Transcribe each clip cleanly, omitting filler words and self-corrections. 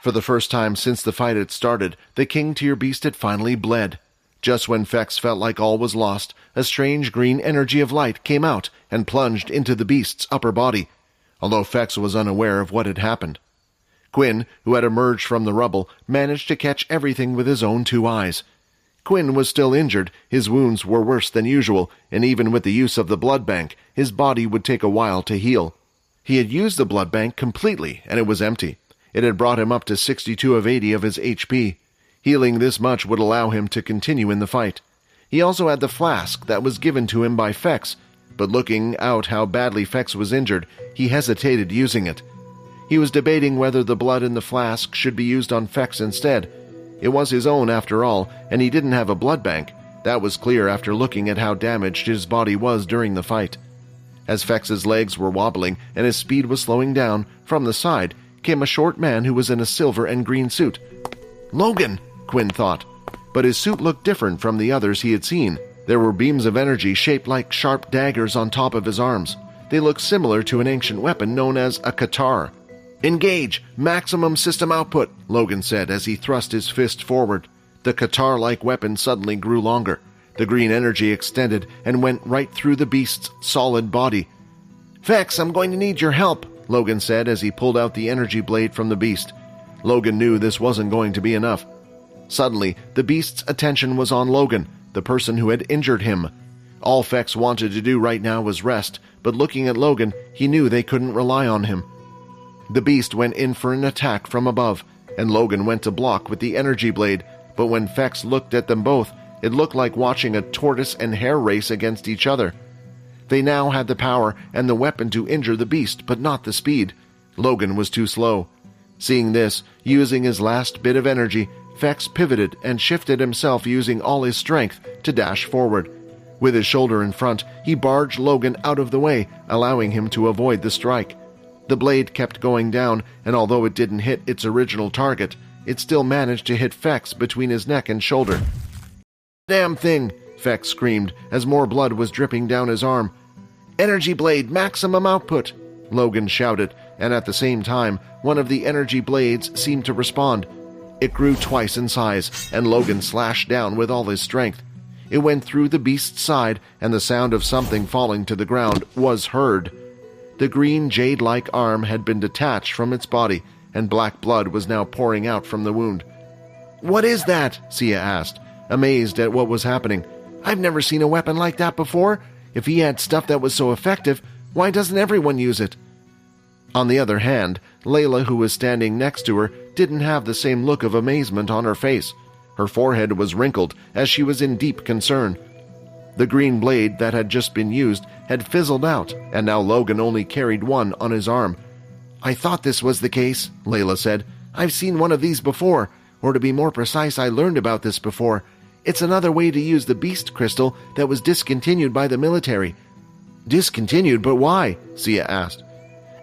For the first time since the fight had started, the king-tier beast had finally bled. Just when Fex felt like all was lost, a strange green energy of light came out and plunged into the beast's upper body, although Fex was unaware of what had happened. Quinn, who had emerged from the rubble, managed to catch everything with his own 2 eyes. Quinn was still injured, his wounds were worse than usual, and even with the use of the blood bank, his body would take a while to heal. He had used the blood bank completely, and it was empty. It had brought him up to 62 of 80 of his HP. Healing this much would allow him to continue in the fight. He also had the flask that was given to him by Fex, but looking out how badly Fex was injured, he hesitated using it. He was debating whether the blood in the flask should be used on Fex instead. It was his own after all, and he didn't have a blood bank. That was clear after looking at how damaged his body was during the fight. As Fex's legs were wobbling and his speed was slowing down, from the side came a short man who was in a silver and green suit. "Logan!" Quinn thought. But his suit looked different from the others he had seen. There were beams of energy shaped like sharp daggers on top of his arms. They looked similar to an ancient weapon known as a katar. "Engage! Maximum system output!" Logan said as he thrust his fist forward. The katar-like weapon suddenly grew longer. The green energy extended and went right through the beast's solid body. "Fex, I'm going to need your help," Logan said as he pulled out the energy blade from the beast. Logan knew this wasn't going to be enough. Suddenly, the beast's attention was on Logan, the person who had injured him. All Fex wanted to do right now was rest, but looking at Logan, he knew they couldn't rely on him. The beast went in for an attack from above, and Logan went to block with the energy blade, but when Fex looked at them both, it looked like watching a tortoise and hare race against each other. They now had the power and the weapon to injure the beast, but not the speed. Logan was too slow. Seeing this, using his last bit of energy, Fex pivoted and shifted himself using all his strength to dash forward. With his shoulder in front, he barged Logan out of the way, allowing him to avoid the strike. The blade kept going down, and although it didn't hit its original target, it still managed to hit Fex between his neck and shoulder. "Damn thing!" Fex screamed as more blood was dripping down his arm. "Energy blade, maximum output!" Logan shouted, and at the same time, one of the energy blades seemed to respond. It grew twice in size, and Logan slashed down with all his strength. It went through the beast's side, and the sound of something falling to the ground was heard. The green jade-like arm had been detached from its body, and black blood was now pouring out from the wound. "What is that?" Sia asked, amazed at what was happening. "I've never seen a weapon like that before. If he had stuff that was so effective, why doesn't everyone use it?" On the other hand, Layla, who was standing next to her, didn't have the same look of amazement on her face. Her forehead was wrinkled, as she was in deep concern. The green blade that had just been used had fizzled out, and now Logan only carried one on his arm. "I thought this was the case," Layla said. "I've seen one of these before, or to be more precise, I learned about this before. It's another way to use the beast crystal that was discontinued by the military." "Discontinued? But why?" Sia asked.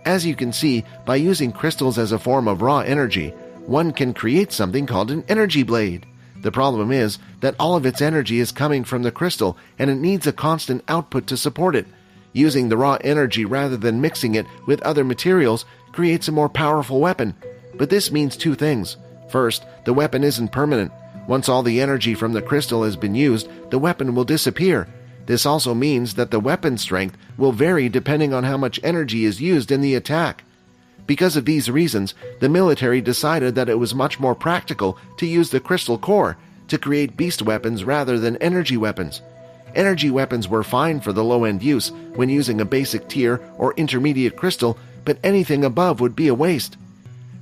"As you can see, by using crystals as a form of raw energy, one can create something called an energy blade. The problem is that all of its energy is coming from the crystal, and it needs a constant output to support it. Using the raw energy rather than mixing it with other materials creates a more powerful weapon. But this means two things. First, the weapon isn't permanent. Once all the energy from the crystal has been used, the weapon will disappear. This also means that the weapon strength will vary depending on how much energy is used in the attack. Because of these reasons, the military decided that it was much more practical to use the crystal core to create beast weapons rather than energy weapons. Energy weapons were fine for the low-end use when using a basic tier or intermediate crystal, but anything above would be a waste.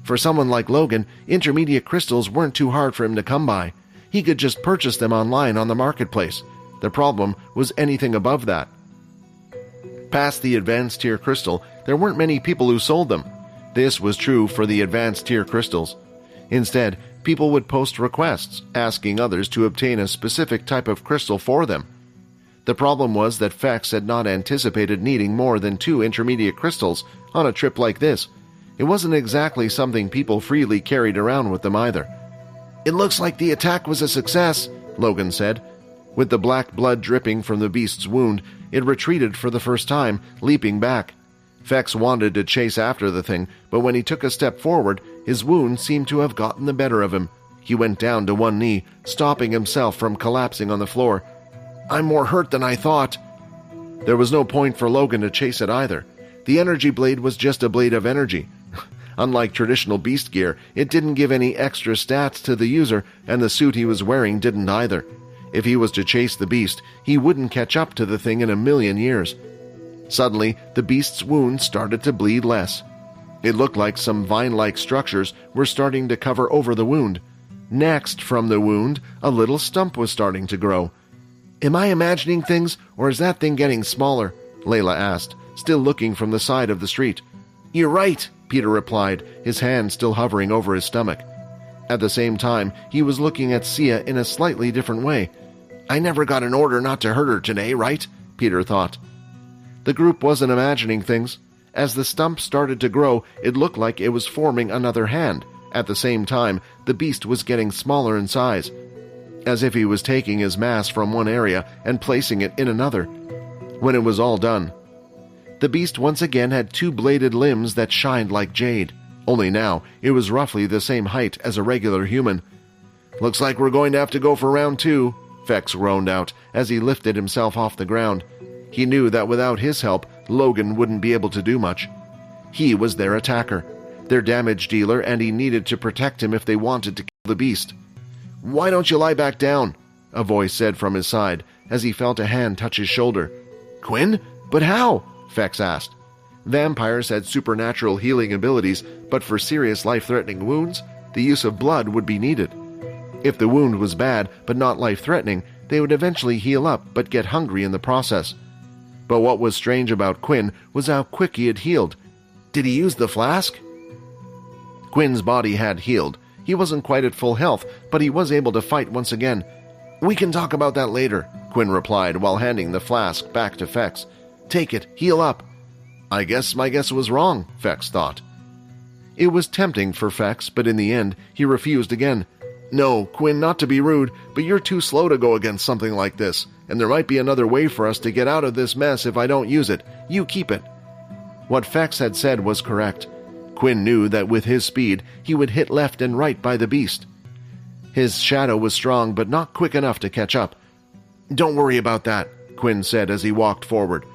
For someone like Logan, intermediate crystals weren't too hard for him to come by. He could just purchase them online on the marketplace. The problem was anything above that. Past the advanced tier crystal, there weren't many people who sold them. This was true for the advanced tier crystals. Instead, people would post requests, asking others to obtain a specific type of crystal for them. The problem was that Fex had not anticipated needing more than 2 intermediate crystals on a trip like this. It wasn't exactly something people freely carried around with them either. "It looks like the attack was a success," Logan said. With the black blood dripping from the beast's wound, it retreated for the first time, leaping back. Fex wanted to chase after the thing, but when he took a step forward, His wound seemed to have gotten the better of him. He went down to one knee, stopping himself from collapsing on the floor. "I'm more hurt than I thought." There was no point for Logan to chase it either. The energy blade was just a blade of energy. Unlike traditional beast gear, it didn't give any extra stats to the user, and the suit he was wearing didn't either. If he was to chase the beast, he wouldn't catch up to the thing in a million years. Suddenly, the beast's wound started to bleed less. It looked like some vine-like structures were starting to cover over the wound. Next, from the wound, a little stump was starting to grow. "Am I imagining things, or is that thing getting smaller?" Layla asked, still looking from the side of the street. "You're right," Peter replied, his hand still hovering over his stomach. At the same time, he was looking at Sia in a slightly different way. "I never got an order not to hurt her today, right?" Peter thought. The group wasn't imagining things. As the stump started to grow, it looked like it was forming another hand. At the same time, the beast was getting smaller in size, as if he was taking his mass from one area and placing it in another. When it was all done, the beast once again had two bladed limbs that shined like jade. Only now, it was roughly the same height as a regular human. "Looks like we're going to have to go for round 2, Fex groaned out as he lifted himself off the ground. He knew that without his help, Logan wouldn't be able to do much. He was their attacker, their damage dealer, and he needed to protect him if they wanted to kill the beast. "Why don't you lie back down?" a voice said from his side as he felt a hand touch his shoulder. "Quinn? But how?" Fex asked. Vampires had supernatural healing abilities, but for serious life-threatening wounds, the use of blood would be needed. If the wound was bad but not life-threatening, they would eventually heal up but get hungry in the process. But what was strange about Quinn was how quick he had healed. Did he use the flask? Quinn's body had healed. He wasn't quite at full health, but he was able to fight once again. "We can talk about that later," Quinn replied while handing the flask back to Fex. "Take it, heal up." "I guess my guess was wrong," Fex thought. It was tempting for Fex, but in the end, he refused again. "No, Quinn, not to be rude, but you're too slow to go against something like this, and there might be another way for us to get out of this mess if I don't use it. You keep it." What Fex had said was correct. Quinn knew that with his speed, he would hit left and right by the beast. His shadow was strong, but not quick enough to catch up. "Don't worry about that," Quinn said as he walked forward.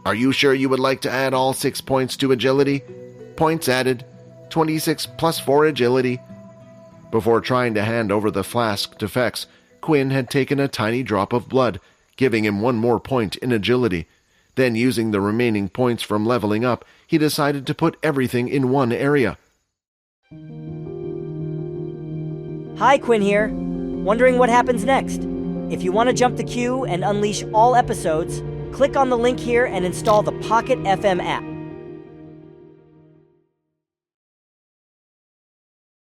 "Are you sure you would like to add all 6 points to agility?" "Points added. 26 plus 4 agility." Before trying to hand over the flask to Fex, Quinn had taken a tiny drop of blood, giving him 1 more point in agility. Then, using the remaining points from leveling up, he decided to put everything in one area. Hi, Quinn here. Wondering what happens next? If you want to jump the queue and unleash all episodes, click on the link here and install the Pocket FM app.